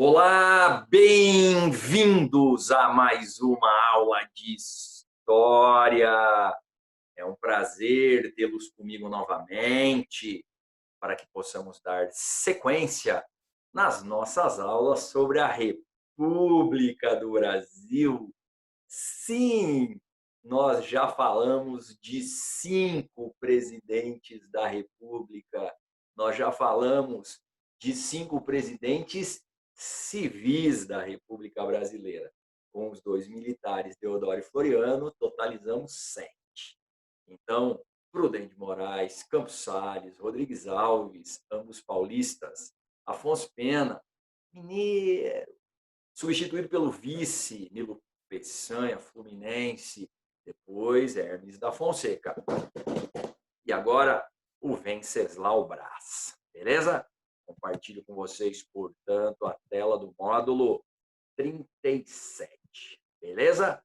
Olá, bem-vindos a mais uma aula de história. É um prazer tê-los comigo novamente para que possamos dar sequência nas nossas aulas sobre a República do Brasil. Sim, nós já falamos de 5 presidentes da República, nós já falamos de 5 presidentes civis da República Brasileira. Com os 2 militares, Deodoro e Floriano, totalizamos 7. Então, Prudente de Moraes, Campos Salles, Rodrigues Alves, ambos paulistas, Afonso Pena, mineiro, substituído pelo vice, Nilo Peçanha, Fluminense, depois Hermes da Fonseca. E agora o Venceslau Braz, beleza? Compartilho com vocês, portanto, a tela do módulo 37, beleza?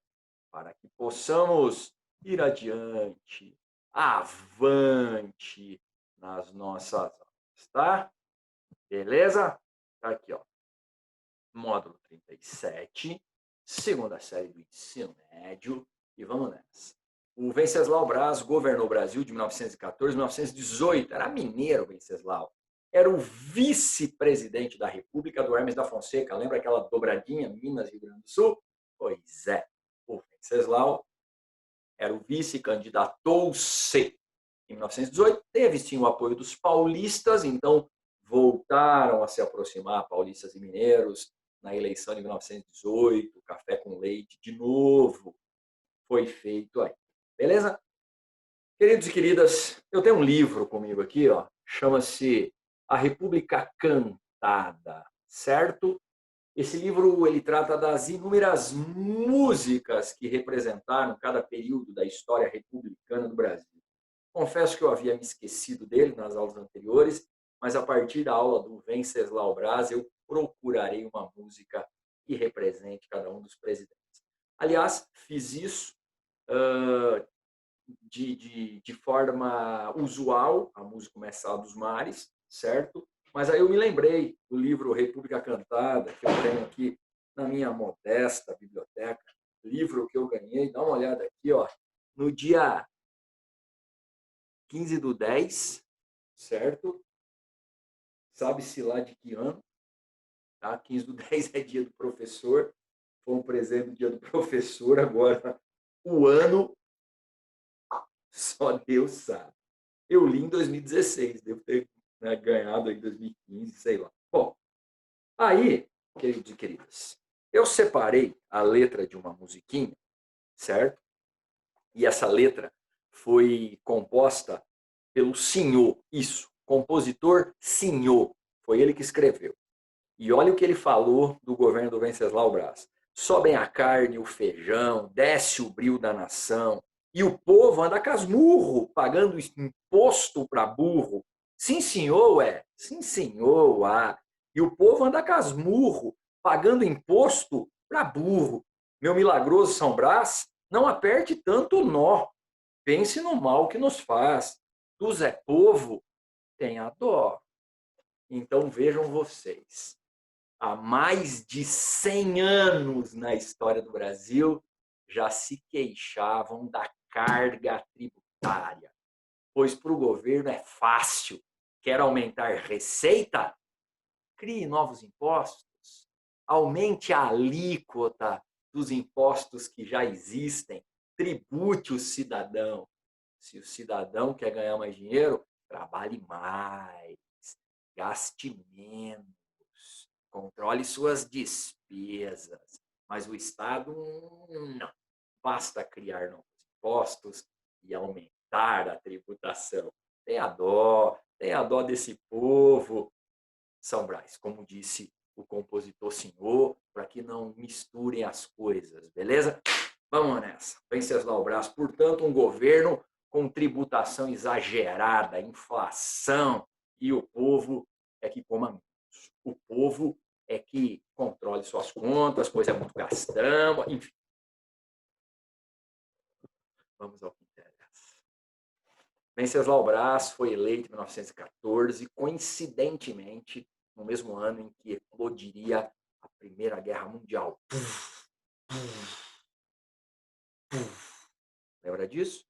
Para que possamos ir adiante, avante nas nossas aulas, tá? Beleza? Tá aqui, ó. Módulo 37, segunda série do ensino médio, e vamos nessa. O Venceslau Braz governou o Brasil de 1914 a 1918. Era mineiro, Venceslau. Era o vice-presidente da República do Hermes da Fonseca. Lembra aquela dobradinha Minas e Rio Grande do Sul? Pois é. O Venceslau era o vice, candidatou-se em 1918. Teve sim o apoio dos paulistas, então voltaram a se aproximar, paulistas e mineiros, na eleição de 1918, café com leite, de novo, foi feito aí. Beleza? Queridos e queridas, eu tenho um livro comigo aqui, ó, chama-se A República Cantada, certo? Esse livro ele trata das inúmeras músicas que representaram cada período da história republicana do Brasil. Confesso que eu havia me esquecido dele nas aulas anteriores, mas a partir da aula do Venceslau Braz eu procurarei uma música que represente cada um dos presidentes. Aliás, fiz isso de forma usual, a música Começar dos Mares, certo? Mas aí eu me lembrei do livro República Cantada, que eu tenho aqui na minha modesta biblioteca, livro que eu ganhei, dá uma olhada aqui, ó, no dia 15/10, certo? Sabe-se lá de que ano, tá? 15/10 é dia do professor, foi um presente do dia do professor, agora o ano só Deus sabe. Eu li em 2016, devo ter, né, ganhado em 2015, sei lá. Bom, aí, queridos e queridas, eu separei a letra de uma musiquinha, certo? E essa letra foi composta pelo Senhor, isso, compositor Senhor, foi ele que escreveu. E olha o que ele falou do governo do Venceslau Braz. Sobem a carne e o feijão, desce o bril da nação, e o povo anda casmurro, pagando imposto para burro. Sim, senhor, sim, senhor, E o povo anda casmurro, pagando imposto para burro. Meu milagroso São Brás, não aperte tanto o nó. Pense no mal que nos faz. Tu, Zé Povo, tenha dó. Então vejam vocês, há mais de 100 anos na história do Brasil, já se queixavam da carga tributária, pois para o governo é fácil. Quer aumentar receita? Crie novos impostos. Aumente a alíquota dos impostos que já existem. Tribute o cidadão. Se o cidadão quer ganhar mais dinheiro, trabalhe mais, gaste menos, controle suas despesas. Mas o Estado não. Basta criar novos impostos e aumentar a tributação. Tenha dó desse povo, São Brás, como disse o compositor Senhor, para que não misturem as coisas, beleza? Vamos nessa. Venceslau Braz, portanto, um governo com tributação exagerada, inflação, e o povo é que coma menos. O povo é que controle suas contas, pois é muito gastão, enfim. Vamos ao que interessa. Venceslau Braz foi eleito em 1914, coincidentemente, no mesmo ano em que eclodiria a Primeira Guerra Mundial. Lembra disso?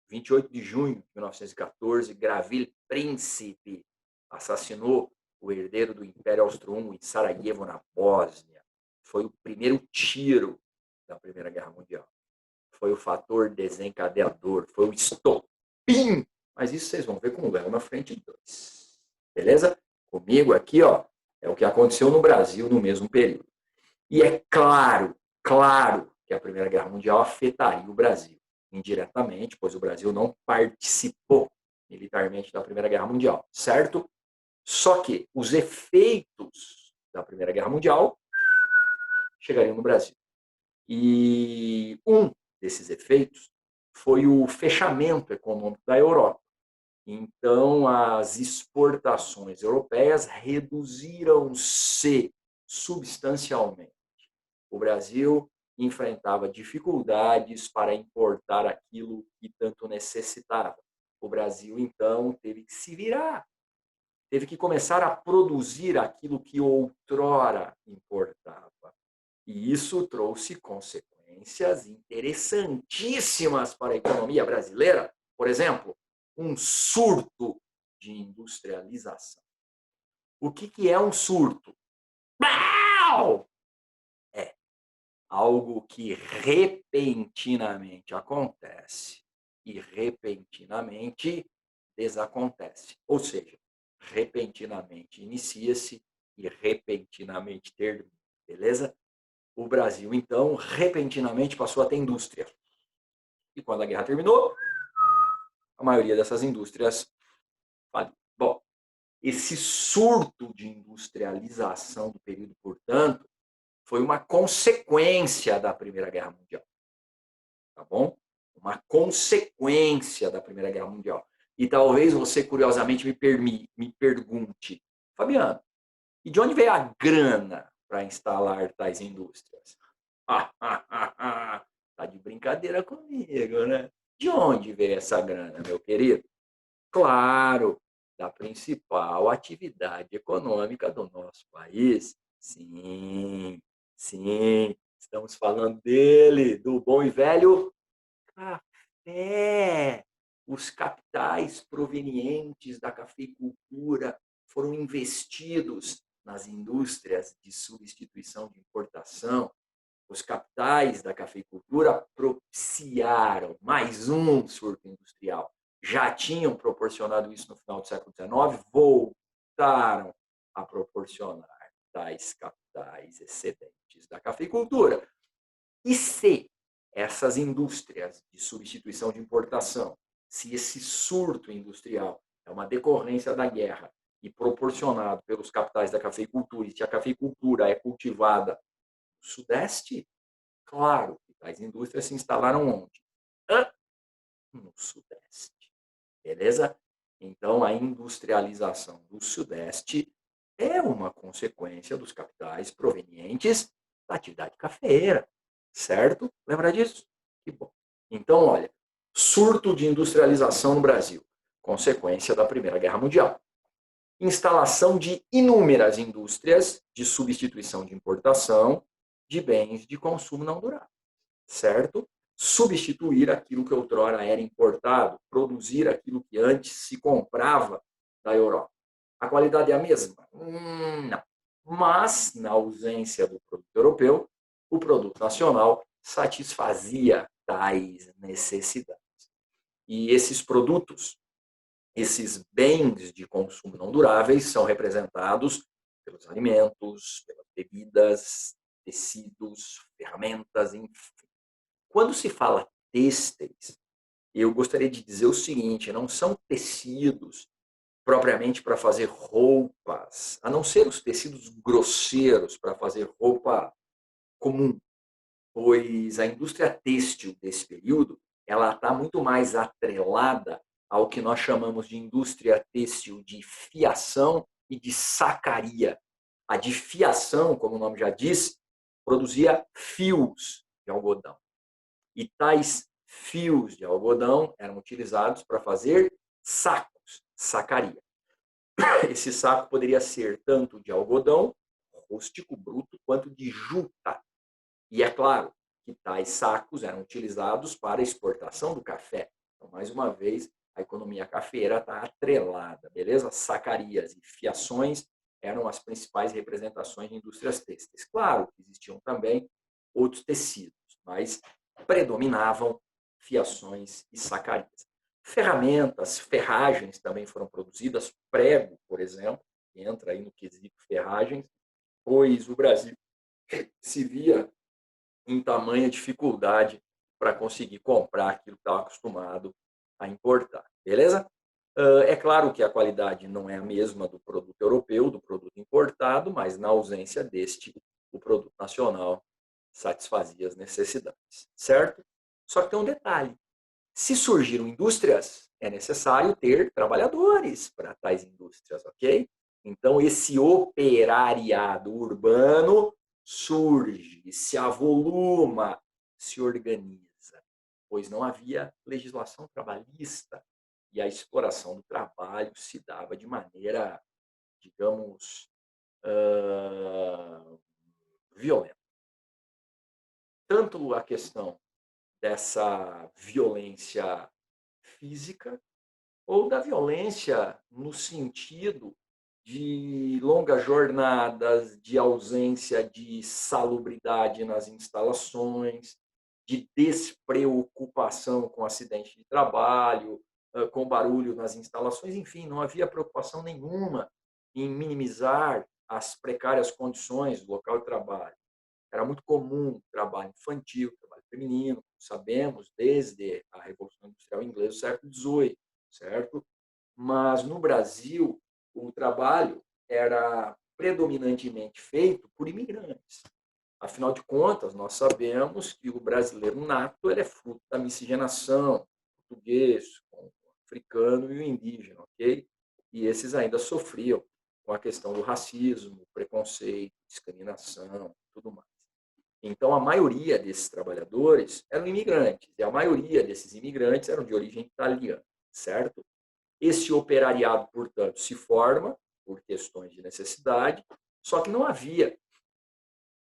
28 de junho de 1914, Gravil Príncipe assassinou o herdeiro do Império Austro-Húngaro em Sarajevo, na Bósnia. Foi o primeiro tiro da Primeira Guerra Mundial. Foi o fator desencadeador, foi o estopim. Mas isso vocês vão ver com o Léo na frente 2. Beleza? Comigo aqui, ó, é o que aconteceu no Brasil no mesmo período. E é claro que a Primeira Guerra Mundial afetaria o Brasil indiretamente, pois o Brasil não participou militarmente da Primeira Guerra Mundial, certo? Só que os efeitos da Primeira Guerra Mundial chegariam no Brasil. E um desses efeitos foi o fechamento econômico da Europa. Então, as exportações europeias reduziram-se substancialmente. O Brasil enfrentava dificuldades para importar aquilo que tanto necessitava. O Brasil, então, teve que se virar, teve que começar a produzir aquilo que outrora importava. E isso trouxe consequências interessantíssimas para a economia brasileira. Por exemplo, um surto de industrialização. O que é um surto? É algo que repentinamente acontece e repentinamente desacontece. Ou seja, repentinamente inicia-se e repentinamente termina. Beleza? O Brasil, então, repentinamente passou a ter indústria. E quando a guerra terminou, a maioria dessas indústrias faliu. Bom, esse surto de industrialização do período, portanto, foi uma consequência da Primeira Guerra Mundial. Tá bom? Uma consequência da Primeira Guerra Mundial. E talvez você, curiosamente, me pergunte, Fabiano, e de onde veio a grana para instalar tais indústrias? Tá de brincadeira comigo, né? De onde veio essa grana, meu querido? Claro, da principal atividade econômica do nosso país. Sim, sim, estamos falando dele, do bom e velho café. Os capitais provenientes da cafeicultura foram investidos nas indústrias de substituição de importação. Os capitais da cafeicultura propiciaram mais um surto industrial. Já tinham proporcionado isso no final do século XIX, voltaram a proporcionar tais capitais excedentes da cafeicultura. E se essas indústrias de substituição de importação, se esse surto industrial é uma decorrência da guerra e proporcionado pelos capitais da cafeicultura, e se a cafeicultura é cultivada no Sudeste, claro que tais indústrias se instalaram onde? No Sudeste. Beleza? Então, a industrialização do Sudeste é uma consequência dos capitais provenientes da atividade cafeeira. Certo? Lembra disso? Que bom. Então, olha, surto de industrialização no Brasil, consequência da Primeira Guerra Mundial. Instalação de inúmeras indústrias de substituição de importação de bens de consumo não durável. Certo? Substituir aquilo que outrora era importado, produzir aquilo que antes se comprava da Europa. A qualidade é a mesma? Não. Mas, na ausência do produto europeu, o produto nacional satisfazia tais necessidades. E esses produtos, esses bens de consumo não duráveis, são representados pelos alimentos, pelas bebidas, tecidos, ferramentas, enfim. Quando se fala têxteis, eu gostaria de dizer o seguinte, não são tecidos propriamente para fazer roupas, a não ser os tecidos grosseiros para fazer roupa comum, pois a indústria têxtil desse período, ela está muito mais atrelada ao que nós chamamos de indústria têxtil de fiação e de sacaria. A de fiação, como o nome já diz, produzia fios de algodão. E tais fios de algodão eram utilizados para fazer sacos, sacaria. Esse saco poderia ser tanto de algodão, rústico bruto quanto de juta. E é claro que tais sacos eram utilizados para a exportação do café. Então, mais uma vez, a economia cafeeira está atrelada, beleza? Sacarias e fiações eram as principais representações de indústrias têxteis. Claro que existiam também outros tecidos, mas predominavam fiações e sacarias. Ferramentas, ferragens também foram produzidas, prego, por exemplo, que entra aí no quesito ferragens, pois o Brasil se via em tamanha dificuldade para conseguir comprar aquilo que estava acostumado a importar, beleza? É claro que a qualidade não é a mesma do produto europeu, do produto importado, mas na ausência deste, o produto nacional satisfazia as necessidades, certo? Só que tem um detalhe: se surgiram indústrias, é necessário ter trabalhadores para tais indústrias, ok? Então, esse operariado urbano surge, se avoluma, se organiza, pois não havia legislação trabalhista e a exploração do trabalho se dava de maneira, digamos, violenta. Tanto a questão dessa violência física ou da violência no sentido de longas jornadas, de ausência de salubridade nas instalações, de despreocupação com acidente de trabalho, com barulho nas instalações, enfim, não havia preocupação nenhuma em minimizar as precárias condições do local de trabalho. Era muito comum trabalho infantil, trabalho feminino, sabemos, desde a Revolução Industrial Inglesa do século XVIII, certo? Mas no Brasil, o trabalho era predominantemente feito por imigrantes. Afinal de contas, nós sabemos que o brasileiro nato ele é fruto da miscigenação, português, com o africano e o indígena, ok? E esses ainda sofriam com a questão do racismo, preconceito, discriminação, tudo mais. Então, a maioria desses trabalhadores eram imigrantes, e a maioria desses imigrantes eram de origem italiana, certo? Esse operariado, portanto, se forma por questões de necessidade, só que não havia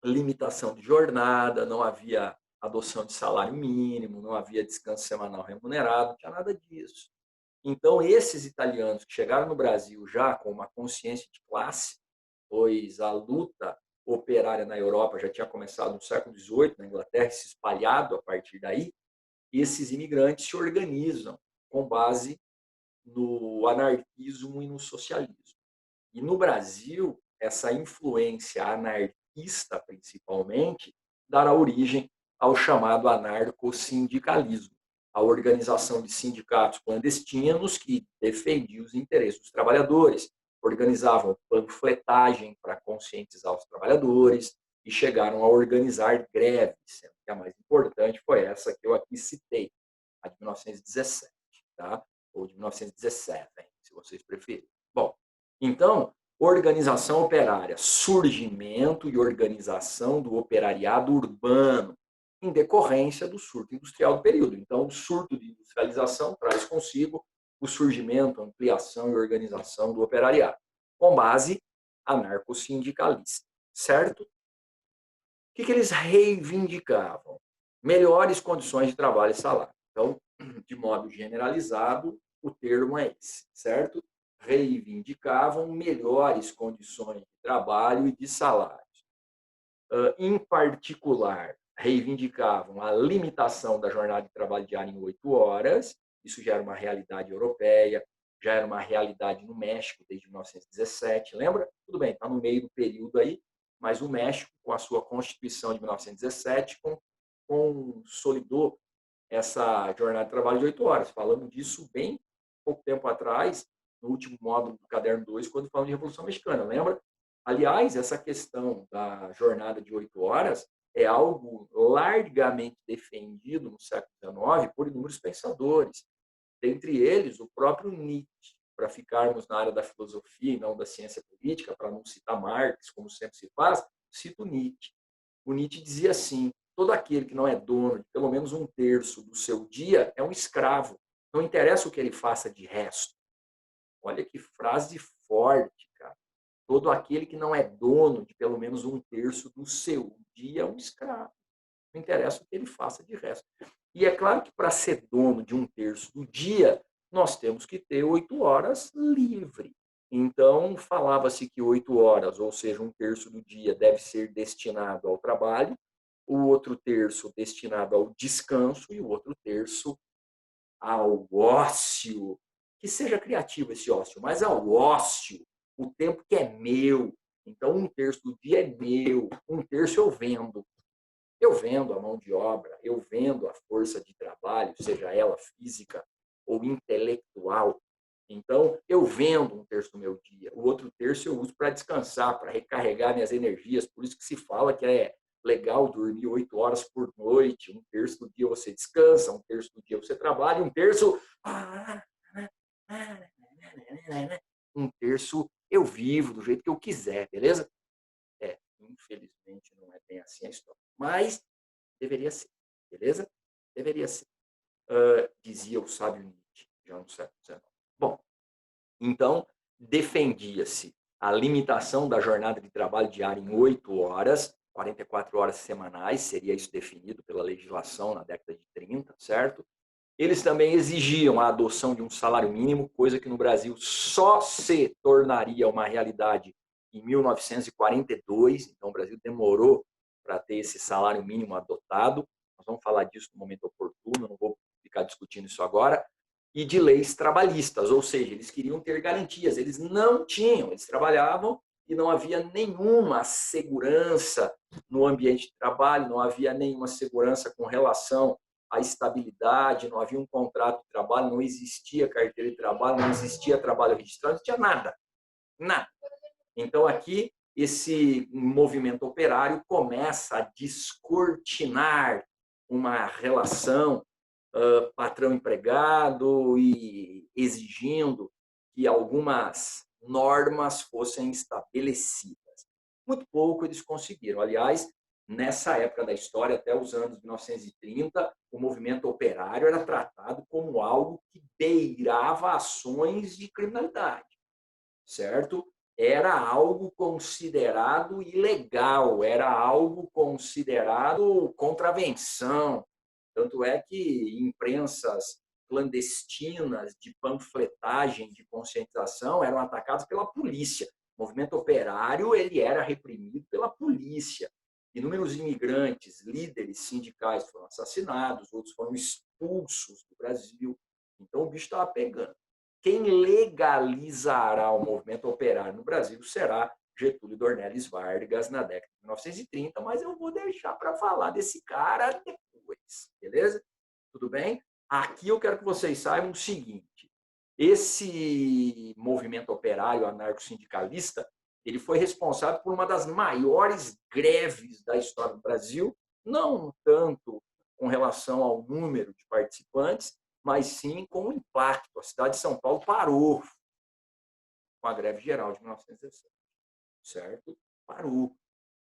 limitação de jornada, não havia adoção de salário mínimo, não havia descanso semanal remunerado, não tinha nada disso. Então, esses italianos que chegaram no Brasil já com uma consciência de classe, pois a luta operária na Europa já tinha começado no século XVIII, na Inglaterra, e se espalhado a partir daí, esses imigrantes se organizam com base no anarquismo e no socialismo. E no Brasil, essa influência anarquista, principalmente, dará origem ao chamado anarcossindicalismo, a organização de sindicatos clandestinos que defendiam os interesses dos trabalhadores, organizavam panfletagem para conscientizar os trabalhadores e chegaram a organizar greves, sendo que a mais importante foi essa que eu aqui citei, a de 1917, tá? Ou de 1917, se vocês preferirem. Bom, então, organização operária, surgimento e organização do operariado urbano, em decorrência do surto industrial do período. Então, o surto de industrialização traz consigo o surgimento, ampliação e organização do operariado, com base anarcossindicalista, certo? O que eles reivindicavam? Melhores condições de trabalho e salário. Então, de modo generalizado, o termo é esse, certo? Reivindicavam melhores condições de trabalho e de salário. Em particular, reivindicavam a limitação da jornada de trabalho diária em 8 horas, isso já era uma realidade europeia, já era uma realidade no México desde 1917, lembra? Tudo bem, está no meio do período aí, mas o México, com a sua Constituição de 1917, consolidou essa jornada de trabalho de 8 horas. Falamos disso bem pouco tempo atrás, no último módulo do Caderno 2, quando falamos de Revolução Mexicana, lembra? Aliás, essa questão da jornada de 8 horas é algo largamente defendido no século XIX por inúmeros pensadores, dentre eles o próprio Nietzsche, para ficarmos na área da filosofia e não da ciência política, para não citar Marx, como sempre se faz, cito Nietzsche. O Nietzsche dizia assim: todo aquele que não é dono de pelo menos um terço do seu dia é um escravo. Não interessa o que ele faça de resto. Olha que frase forte, cara. Todo aquele que não é dono de pelo menos um terço do seu dia é um escravo. Não interessa o que ele faça de resto. E é claro que para ser dono de um terço do dia, nós temos que ter 8 horas livre. Então, falava-se que 8 horas, ou seja, um terço do dia, deve ser destinado ao trabalho, o outro terço destinado ao descanso e o outro terço ao ócio. Que seja criativo esse ócio, mas ao ócio, o tempo que é meu. Então, um terço do dia é meu, um terço eu vendo. Eu vendo a mão de obra, eu vendo a força de trabalho, seja ela física ou intelectual. Então, eu vendo um terço do meu dia, o outro terço eu uso para descansar, para recarregar minhas energias. Por isso que se fala que é legal dormir 8 horas por noite, um terço do dia você descansa, um terço do dia você trabalha, um terço eu vivo do jeito que eu quiser, beleza? Infelizmente não é bem assim a história. Mas deveria ser, beleza? Deveria ser. Dizia o sábio Nietzsche, já no século XIX. Bom, então, defendia-se a limitação da jornada de trabalho diária em 8 horas, 44 horas semanais, seria isso definido pela legislação na década de 30, certo? Eles também exigiam a adoção de um salário mínimo, coisa que no Brasil só se tornaria uma realidade em 1942, então o Brasil demorou para ter esse salário mínimo adotado. Nós vamos falar disso no momento oportuno, não vou ficar discutindo isso agora. E de leis trabalhistas, ou seja, eles queriam ter garantias, eles não tinham, eles trabalhavam e não havia nenhuma segurança no ambiente de trabalho, não havia nenhuma segurança com relação à estabilidade, não havia um contrato de trabalho, não existia carteira de trabalho, não existia trabalho registrado, não tinha nada, nada. Então, aqui, esse movimento operário começa a descortinar uma relação patrão-empregado e exigindo que algumas normas fossem estabelecidas. Muito pouco eles conseguiram. Aliás, nessa época da história, até os anos 1930, o movimento operário era tratado como algo que beirava ações de criminalidade, certo? Era algo considerado ilegal, era algo considerado contravenção. Tanto é que imprensas clandestinas de panfletagem, de conscientização, eram atacadas pela polícia. O movimento operário ele era reprimido pela polícia. Inúmeros imigrantes, líderes sindicais foram assassinados, outros foram expulsos do Brasil. Então o bicho estava pegando. Quem legalizará o movimento operário no Brasil será Getúlio Dornelles Vargas na década de 1930, mas eu vou deixar para falar desse cara depois, beleza? Tudo bem? Aqui eu quero que vocês saibam o seguinte: esse movimento operário anarco-sindicalista, ele foi responsável por uma das maiores greves da história do Brasil, não tanto com relação ao número de participantes, mas sim com o impacto. A cidade de São Paulo parou com a greve geral de 1917, certo? Parou.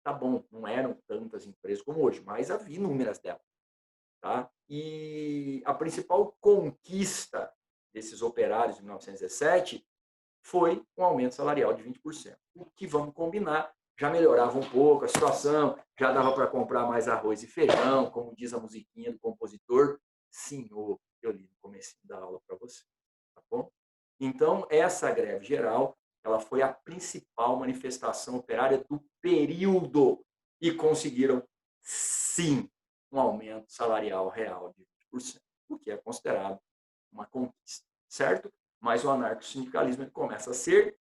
Tá bom, não eram tantas empresas como hoje, mas havia inúmeras delas. Tá? E a principal conquista desses operários de 1917 foi um aumento salarial de 20%. O que, vamos combinar, já melhorava um pouco a situação, já dava para comprar mais arroz e feijão, como diz a musiquinha do compositor, senhor, eu li no começo da aula para você. Tá bom? Então, essa greve geral, ela foi a principal manifestação operária do período e conseguiram, sim, um aumento salarial real de 20%, o que é considerado uma conquista, certo? Mas o anarcossindicalismo ele começa a ser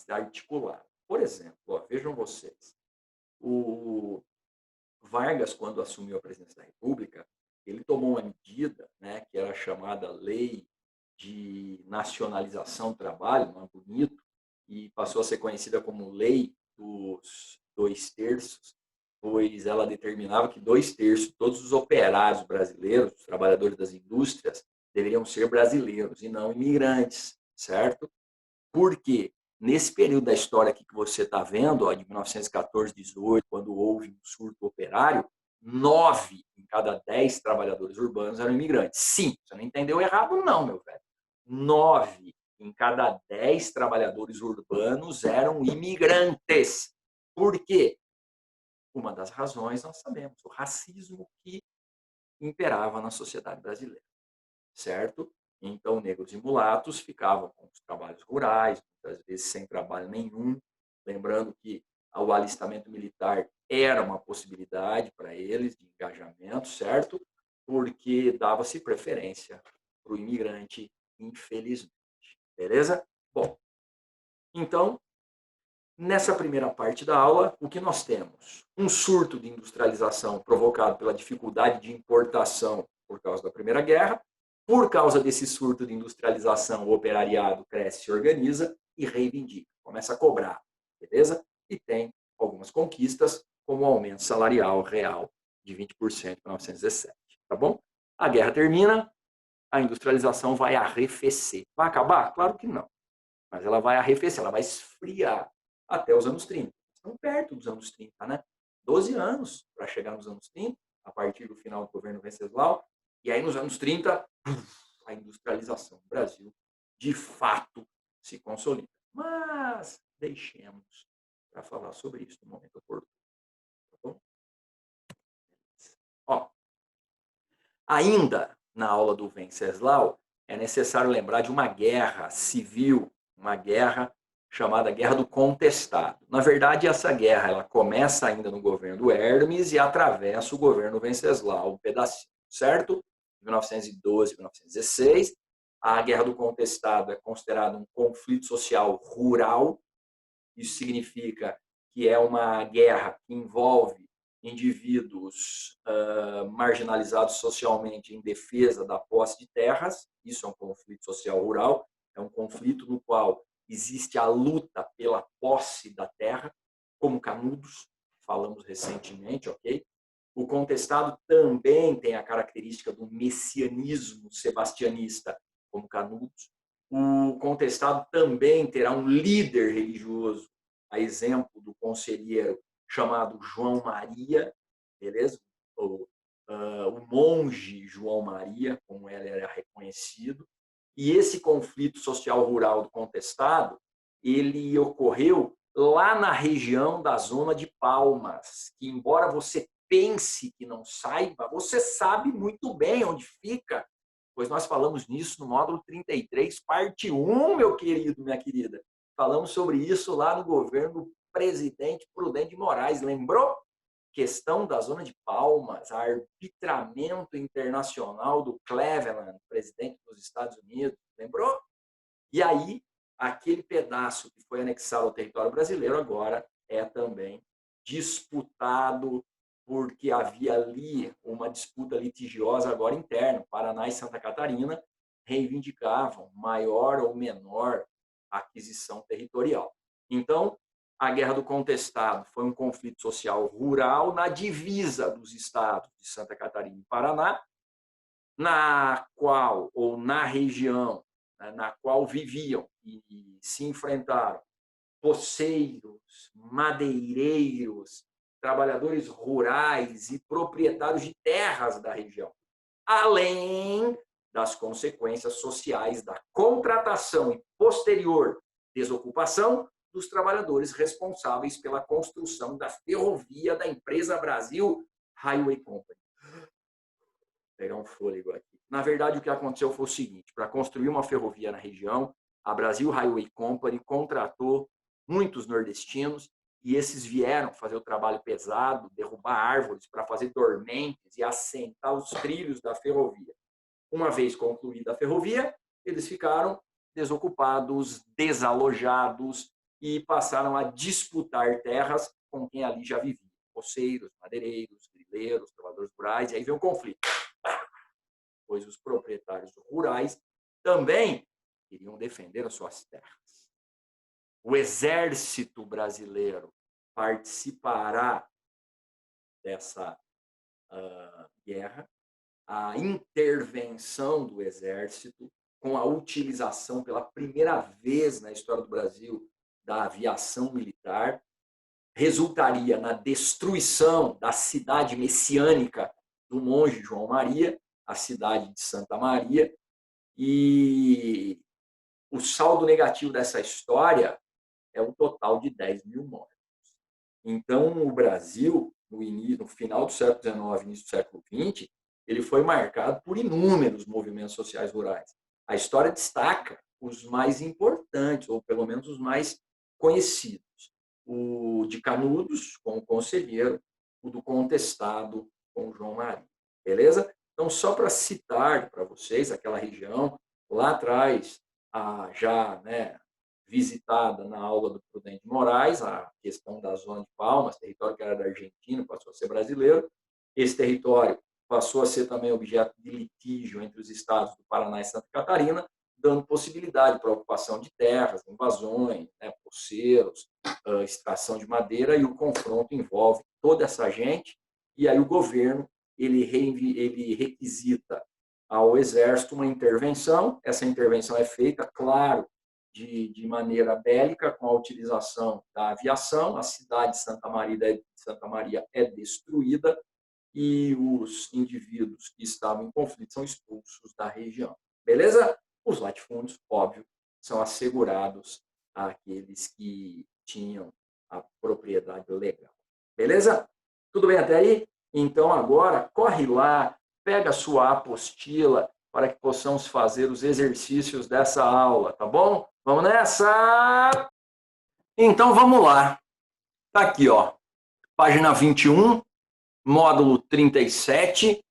articulado. Por exemplo, vejam vocês, o Vargas, quando assumiu a presidência da República, ele tomou uma medida, né, que era chamada Lei de Nacionalização do Trabalho, nome bonito, e passou a ser conhecida como Lei dos 2/3, pois ela determinava que 2/3, todos os operários brasileiros, os trabalhadores das indústrias, deveriam ser brasileiros e não imigrantes, certo? Por quê? Nesse período da história aqui que você está vendo, de 1914, 18, quando houve um surto operário, 9 em cada 10 trabalhadores urbanos eram imigrantes. Sim, você não entendeu errado, não, meu velho. 9 em cada 10 trabalhadores urbanos eram imigrantes. Por quê? Uma das razões nós sabemos, o racismo que imperava na sociedade brasileira, certo? Então, negros e mulatos ficavam com os trabalhos rurais, muitas vezes sem trabalho nenhum, lembrando que o alistamento militar era uma possibilidade para eles de engajamento, certo? Porque dava-se preferência para o imigrante, infelizmente. Beleza? Bom, então, nessa primeira parte da aula, o que nós temos? Um surto de industrialização provocado pela dificuldade de importação por causa da Primeira Guerra. Por causa desse surto de industrialização, o operariado cresce, se organiza e reivindica, começa a cobrar, beleza? E tem algumas conquistas, como o aumento salarial real de 20% em 1917, tá bom? A guerra termina, a industrialização vai arrefecer. Vai acabar? Claro que não. Mas ela vai arrefecer, ela vai esfriar até os anos 30. Estão perto dos anos 30, né? 12 anos para chegar nos anos 30, a partir do final do governo Venceslau. E aí, nos anos 30, a industrialização do Brasil, de fato, se consolida. Mas deixemos para falar sobre isso no momento oportuno. Tá bom? Ó, ainda na aula do Venceslau, é necessário lembrar de uma guerra civil, uma guerra chamada Guerra do Contestado. Na verdade, essa guerra ela começa ainda no governo do Hermes e atravessa o governo Venceslau, um pedacinho, certo? 1912, 1916. A Guerra do Contestado é considerada um conflito social rural. Isso significa que é uma guerra que envolve indivíduos marginalizados socialmente em defesa da posse de terras. Isso é um conflito social rural. É um conflito no qual existe a luta pela posse da terra, como Canudos, falamos recentemente, ok? O contestado também tem a característica do messianismo sebastianista, como Canudos. O contestado também terá um líder religioso, a exemplo do conselheiro chamado João Maria, beleza? O monge João Maria, como ele era reconhecido. E esse conflito social rural do contestado, ele ocorreu lá na região da zona de Palmas, que embora você pense que não saiba, você sabe muito bem onde fica, pois nós falamos nisso no módulo 33, parte 1, meu querido, minha querida. Falamos sobre isso lá no governo do presidente Prudente de Moraes, lembrou? Questão da zona de Palmas, arbitramento internacional do Cleveland, presidente dos Estados Unidos, lembrou? E aí, aquele pedaço que foi anexado ao território brasileiro agora é também disputado, porque havia ali uma disputa litigiosa agora interna. Paraná e Santa Catarina reivindicavam maior ou menor aquisição territorial. Então, a Guerra do Contestado foi um conflito social rural na divisa dos estados de Santa Catarina e Paraná, na qual, ou na região, na qual viviam e se enfrentaram poceiros, madeireiros, trabalhadores rurais e proprietários de terras da região, além das consequências sociais da contratação e posterior desocupação dos trabalhadores responsáveis pela construção da ferrovia da empresa Brasil Highway Company. Vou pegar um fôlego aqui. Na verdade, o que aconteceu foi o seguinte: para construir uma ferrovia na região, a Brasil Highway Company contratou muitos nordestinos e esses vieram fazer o trabalho pesado, derrubar árvores para fazer dormentes e assentar os trilhos da ferrovia. Uma vez concluída a ferrovia, eles ficaram desocupados, desalojados e passaram a disputar terras com quem ali já vivia. Poceiros, madeireiros, grileiros, trabalhadores rurais, e aí vem um conflito. Pois os proprietários rurais também queriam defender as suas terras. O exército brasileiro participará dessa guerra. A intervenção do exército, com a utilização pela primeira vez na história do Brasil da aviação militar, resultaria na destruição da cidade messiânica do monge João Maria, a cidade de Santa Maria, e O saldo negativo dessa história é um total de 10 mil mortos. Então, o Brasil, no final do século XIX, início do século XX, ele foi marcado por inúmeros movimentos sociais rurais. A história destaca os mais importantes, ou pelo menos os mais conhecidos. O de Canudos, com o Conselheiro, o do Contestado, com o João Maria. Beleza? Então, só para citar para vocês aquela região, lá atrás, já visitada na aula do Prudente Moraes, a questão da Zona de Palmas, território que era da Argentina, passou a ser brasileiro. Esse território passou a ser também objeto de litígio entre os estados do Paraná e Santa Catarina, dando possibilidade para a ocupação de terras, invasões, poceiros, extração de madeira, e o confronto envolve toda essa gente, e aí o governo ele requisita ao Exército uma intervenção. Essa intervenção é feita, claro, de maneira bélica, com a utilização da aviação. A cidade de Santa Maria é destruída e os indivíduos que estavam em conflito são expulsos da região. Beleza? Os latifúndios, óbvio, são assegurados àqueles que tinham a propriedade legal. Beleza? Tudo bem até aí? Então, agora, corre lá, pega a sua apostila para que possamos fazer os exercícios dessa aula, tá bom? Vamos nessa? Então, vamos lá. Tá aqui, ó. Página 21, módulo 37,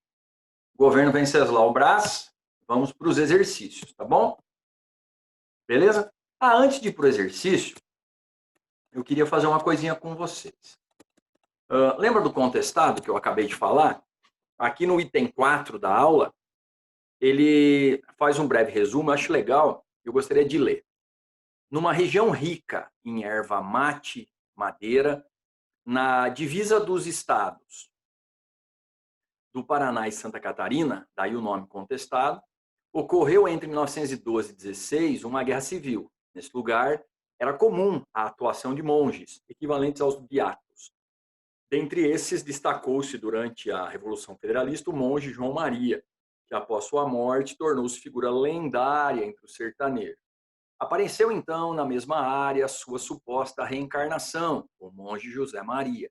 governo Venceslau Braz. Vamos para os exercícios, tá bom? Beleza? Antes de ir para o exercício, eu queria fazer uma coisinha com vocês. Lembra do contestado que eu acabei de falar? Aqui no item 4 da aula, ele faz um breve resumo, eu acho legal, eu gostaria de ler. Numa região rica em erva mate, madeira, na divisa dos estados do Paraná e Santa Catarina, daí o nome contestado, ocorreu entre 1912 e 16 uma guerra civil. Nesse lugar, era comum a atuação de monges, equivalentes aos beatos. Dentre esses, destacou-se durante a Revolução Federalista o monge João Maria, que após sua morte tornou-se figura lendária entre os sertanejos. Apareceu então na mesma área sua suposta reencarnação, o monge José Maria.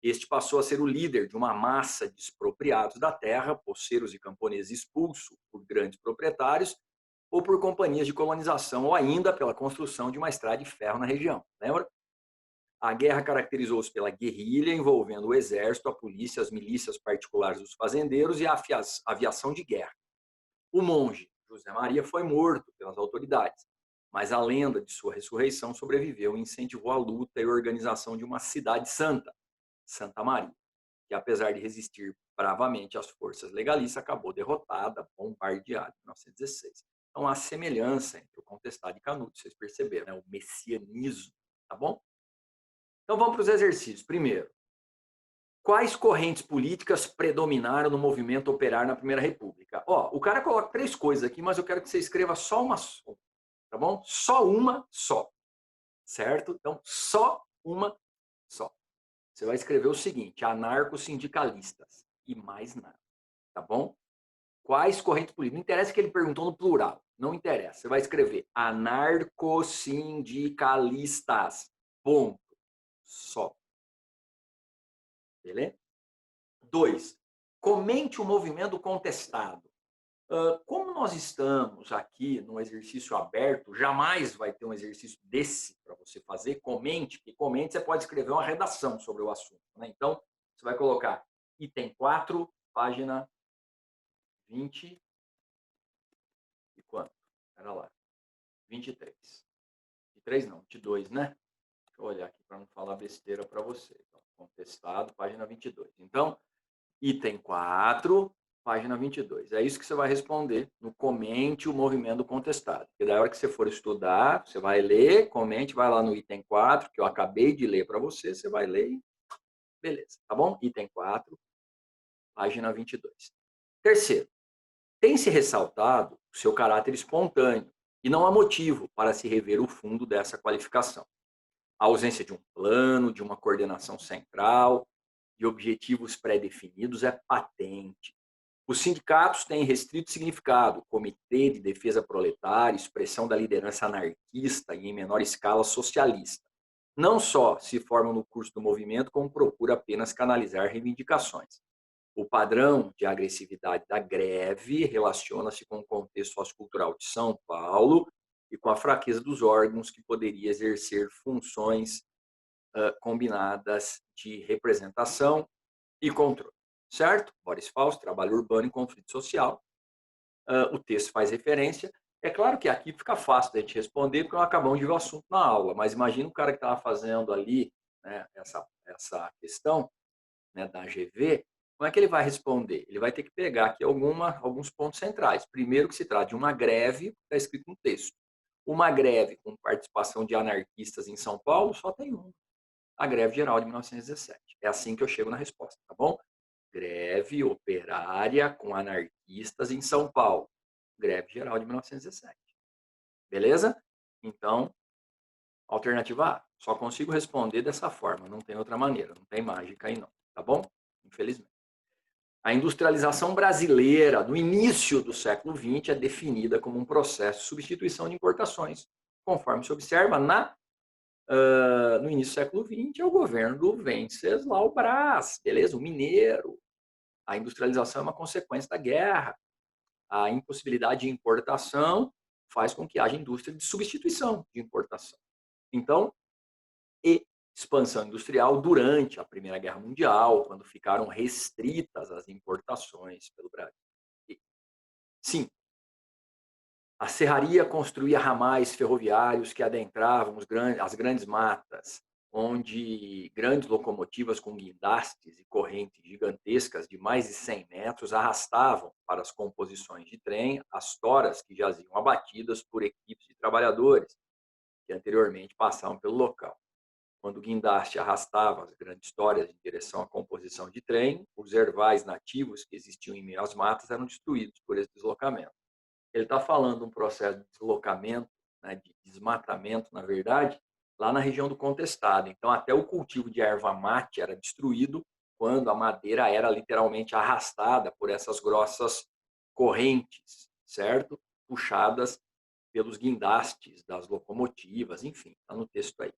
Este passou a ser o líder de uma massa de expropriados da terra, poceiros e camponeses expulsos por grandes proprietários ou por companhias de colonização, ou ainda pela construção de uma estrada de ferro na região. Lembra? A guerra caracterizou-se pela guerrilha envolvendo o exército, a polícia, as milícias particulares dos fazendeiros e a aviação de guerra. O monge José Maria foi morto pelas autoridades, mas a lenda de sua ressurreição sobreviveu e incentivou a luta e organização de uma cidade santa, Santa Maria, que apesar de resistir bravamente às forças legalistas, acabou derrotada, bombardeada em 1916. Então, há semelhança entre o contestado e Canudos, vocês perceberam, né? O messianismo, tá bom? Então, vamos para os exercícios. Primeiro, quais correntes políticas predominaram no movimento operário na Primeira República? O cara coloca 3 coisas aqui, mas eu quero que você escreva só uma só, tá bom? Só uma só, certo? Então, só uma só. Você vai escrever o seguinte: anarco-sindicalistas e mais nada, tá bom? Quais correntes políticas? Não interessa que ele perguntou no plural, não interessa. Você vai escrever anarco-sindicalistas, ponto, só. Beleza? 2. Comente o movimento contestado. Como nós estamos aqui num exercício aberto, jamais vai ter um exercício desse para você fazer. Comente, porque comente você pode escrever uma redação sobre o assunto, né? Então, você vai colocar item 4, página 20 e quanto? Espera lá. 23. 23 não, 22, né? Deixa eu olhar aqui para não falar besteira para você. Então, contestado, página 22. Então, item 4, página 22. É isso que você vai responder no comente o movimento contestado. Porque da hora que você for estudar, você vai ler, comente, vai lá no item 4, que eu acabei de ler para você, você vai ler e beleza, tá bom? Item 4, página 22. Terceiro, tem se ressaltado o seu caráter espontâneo e não há motivo para se rever o fundo dessa qualificação. A ausência de um plano, de uma coordenação central, de objetivos pré-definidos é patente. Os sindicatos têm restrito significado, Comitê de Defesa Proletária, expressão da liderança anarquista e, em menor escala, socialista. Não só se formam no curso do movimento, como procura apenas canalizar reivindicações. O padrão de agressividade da greve relaciona-se com o contexto sociocultural de São Paulo e com a fraqueza dos órgãos que poderia exercer funções combinadas de representação e controle. Certo? Boris Fausto, trabalho urbano e conflito social. O texto faz referência. É claro que aqui fica fácil da gente responder, porque nós acabamos de ver o assunto na aula, mas imagina o cara que estava fazendo ali, né, essa questão, né, da AGV, como é que ele vai responder? Ele vai ter que pegar aqui alguns pontos centrais. Primeiro, que se trata de uma greve, está escrito no texto. Uma greve com participação de anarquistas em São Paulo só tem uma: a greve geral de 1917. É assim que eu chego na resposta, tá bom? Greve operária com anarquistas em São Paulo. Greve geral de 1917. Beleza? Então, alternativa A. Só consigo responder dessa forma, não tem outra maneira, não tem mágica aí não, tá bom? Infelizmente. A industrialização brasileira, no início do século XX, é definida como um processo de substituição de importações, conforme se observa no início do século XX, é o governo do Venceslau Braz, beleza? O mineiro. A industrialização é uma consequência da guerra. A impossibilidade de importação faz com que haja indústria de substituição de importação. Então, expansão industrial durante a Primeira Guerra Mundial, quando ficaram restritas as importações pelo Brasil. Sim, a serraria construía ramais ferroviários que adentravam as grandes matas, onde grandes locomotivas com guindastes e correntes gigantescas de mais de 100 metros arrastavam para as composições de trem as toras que jaziam abatidas por equipes de trabalhadores que anteriormente passavam pelo local. Quando o guindaste arrastava as grandes toras em direção à composição de trem, os ervais nativos que existiam em meio às matas eram destruídos por esse deslocamento. Ele está falando de um processo de deslocamento, né, de desmatamento, na verdade, lá na região do Contestado. Então, até o cultivo de erva mate era destruído quando a madeira era literalmente arrastada por essas grossas correntes, certo? Puxadas pelos guindastes das locomotivas, enfim, está no texto aí.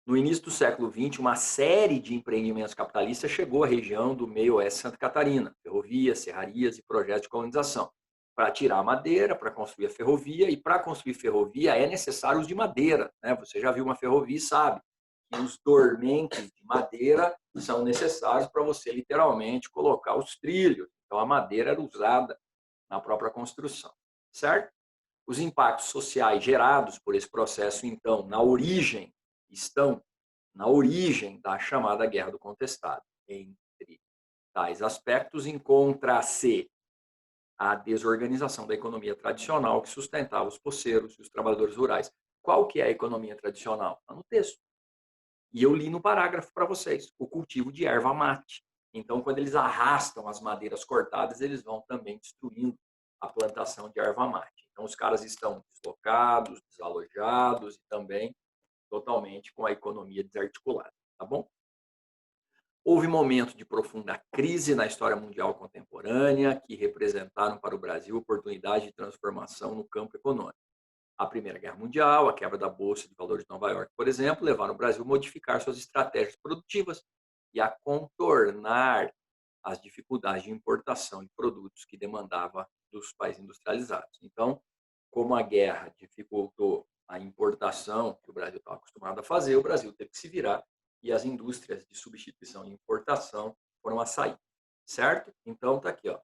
No início do século XX, uma série de empreendimentos capitalistas chegou à região do meio-oeste Santa Catarina, ferrovias, serrarias e projetos de colonização. Para tirar madeira, para construir a ferrovia, e para construir ferrovia é necessário uso de madeira, né? Você já viu uma ferrovia e sabe que os dormentes de madeira são necessários para você literalmente colocar os trilhos. Então a madeira era usada na própria construção, certo? Os impactos sociais gerados por esse processo, então, estão na origem da chamada Guerra do Contestado. Entre tais aspectos, encontra-se a desorganização da economia tradicional que sustentava os poceiros e os trabalhadores rurais. Qual que é a economia tradicional? Está no texto. E eu li no parágrafo para vocês, o cultivo de erva mate. Então, quando eles arrastam as madeiras cortadas, eles vão também destruindo a plantação de erva mate. Então, os caras estão deslocados, desalojados e também totalmente com a economia desarticulada, tá bom? Houve momentos de profunda crise na história mundial contemporânea que representaram para o Brasil oportunidade de transformação no campo econômico. A Primeira Guerra Mundial, a quebra da Bolsa de Valores de Nova York, por exemplo, levaram o Brasil a modificar suas estratégias produtivas e a contornar as dificuldades de importação de produtos que demandava dos países industrializados. Então, como a guerra dificultou a importação que o Brasil estava acostumado a fazer, o Brasil teve que se virar e as indústrias de substituição e importação foram a sair, certo? Então, está aqui, ó.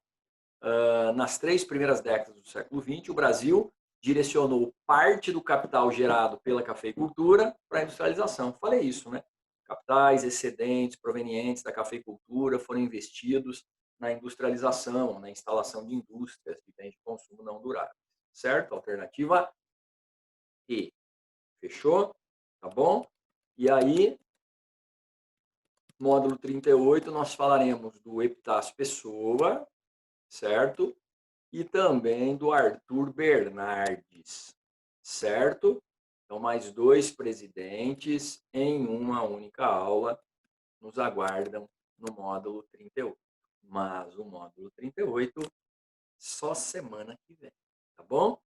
Nas 3 primeiras décadas do século XX, o Brasil direcionou parte do capital gerado pela cafeicultura para a industrialização. Falei isso, né? Capitais excedentes provenientes da cafeicultura foram investidos na industrialização, na instalação de indústrias de bens de consumo não duráveis. Certo? Alternativa E. Fechou? Tá bom? E aí, módulo 38, nós falaremos do Epitácio Pessoa, certo? E também do Arthur Bernardes, certo? Então, mais 2 presidentes em uma única aula nos aguardam no módulo 38. mas o módulo 38 só semana que vem, tá bom?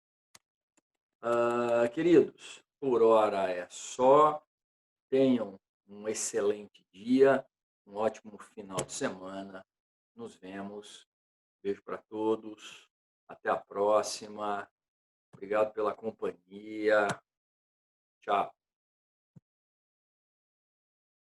Queridos, por hora é só. Tenham um excelente dia, um ótimo final de semana. Nos vemos. Beijo para todos. Até a próxima. Obrigado pela companhia. Tchau.